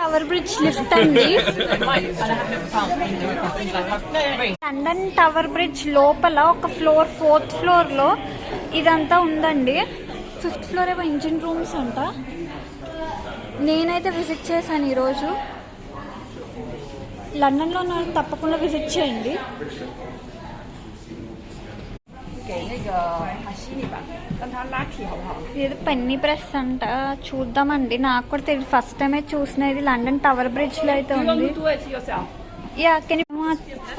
Tower bridge lift అండి. London tower bridge లోపల ఒక ఫ్లోర్, 4th ఫ్లోర్ లో ఇదంతా ఉందండి. 5th ఫ్లోర్ ఏమో ఇంజిన్ రూమ్స్ అంట. నేనైతే విజిట్ చేశాను ఈరోజు. లండన్లో ఉన్న తప్పకుండా విజిట్ చేయండి. ఇది పెన్నీ ప్రెస్ అంట, చూద్దామండి. నాకు కూడా తెలియదు, ఫస్ట్ టైమే చూసినది. లండన్ టవర్ బ్రిడ్జ్ లో అయితే ఉంది.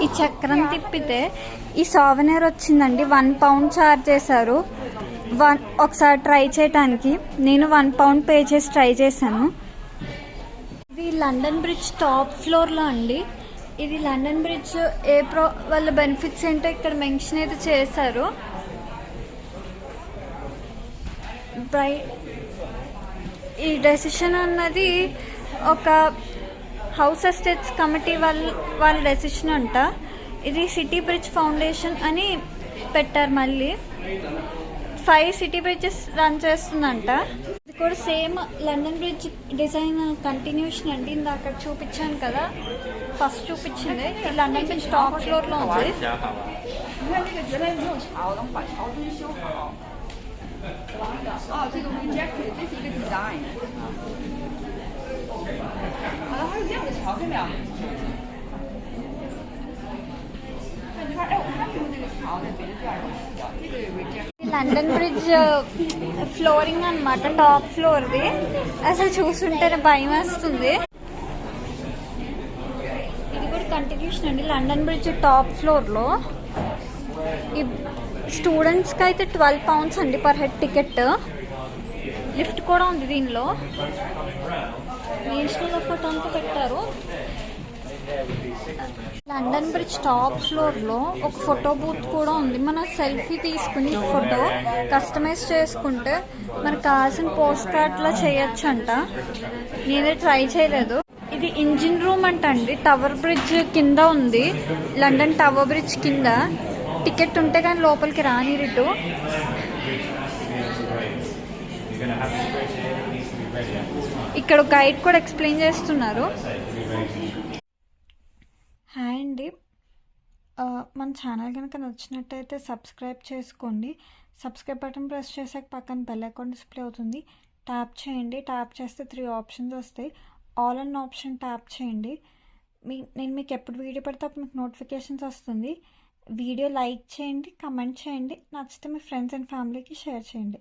ఈ చక్రం తిప్పితే ఈ సావెనర్ వచ్చిందండి. £1 ఛార్జ్ చేశారు ఒకసారి ట్రై చేయటానికి. నేను £1 పే చేసి ట్రై చేశాను. ఇది లండన్ బ్రిడ్జ్ టాప్ ఫ్లోర్ లో అండి. ఇది లండన్ బ్రిడ్జ్ వాళ్ళ బెనిఫిట్స్ ఏంటో ఇక్కడ మెన్షన్ అయితే చేశారు. ఈ డెసిషన్ అన్నది ఒక హౌస్ ఎస్టేట్స్ కమిటీ వాళ్ళ డెసిషన్ అంట. ఇది సిటీ బ్రిడ్జ్ ఫౌండేషన్ అని పెట్టారు. మళ్ళీ 5 సిటీ బ్రిడ్జెస్ రన్ చేస్తుందంట. ఇది కూడా same London bridge design continuation అండి. ఇందాక చూపించాను కదా, ఫస్ట్ చూపించింది. ఈ లండన్ బ్రిడ్జ్ టాప్ ఫ్లోర్ లో ఉంది. లండన్ బ్రిడ్జ్ ఫ్లోరింగ్ అన్నమాట, టాప్ ఫ్లోర్ది. అసలు చూస్తుంటేనే భయం వేస్తుంది. ఇది కూడా కంటిన్యూషన్ అండి. లండన్ బ్రిడ్జ్ టాప్ ఫ్లోర్ లో స్టూడెంట్స్కి అయితే £12 అండి పర్ హెడ్ టికెట్. లిఫ్ట్ కూడా ఉంది దీనిలో. నేషనల్ ఫోటో అంతా పెట్టారు. లండన్ బ్రిడ్జ్ టాప్ ఫ్లోర్ లో ఒక ఫోటో బూత్ కూడా ఉంది. మన సెల్ఫీ తీసుకుని ఫోటో కస్టమైజ్ చేసుకుంటే మనకు కావాల్సిన పోస్ట్ కార్డ్ లా చేయొచ్చు అంట. నేనే ట్రై చేయలేదు. ఇది ఇంజిన్ రూమ్ అండి. టవర్ బ్రిడ్జ్ కింద ఉంది. లండన్ టవర్ బ్రిడ్జ్ కింద టికెట్ ఉంటే కానీ లోపలికి రానిరిటు. ఇక్కడ గైడ్ కూడా ఎక్స్ప్లెయిన్ చేస్తున్నారు. హాయ్ అండి, మన ఛానల్ కనుక నచ్చినట్టయితే సబ్స్క్రైబ్ చేసుకోండి. సబ్స్క్రైబ్ బటన్ ప్రెస్ చేసాక పక్కన బెల్ ఐకాన్ డిస్ప్లే అవుతుంది, ట్యాప్ చేయండి. ట్యాప్ చేస్తే 3 ఆప్షన్స్ వస్తాయి. ఆల్ అన్ ఆప్షన్ ట్యాప్ చేయండి. నేను మీకు ఎప్పుడు వీడియో పెడితే అప్పుడు మీకు నోటిఫికేషన్స్ వస్తుంది. వీడియో లైక్ చేయండి, కమెంట్ చేయండి, నచ్చితే మీ ఫ్రెండ్స్ అండ్ ఫ్యామిలీకి షేర్ చేయండి.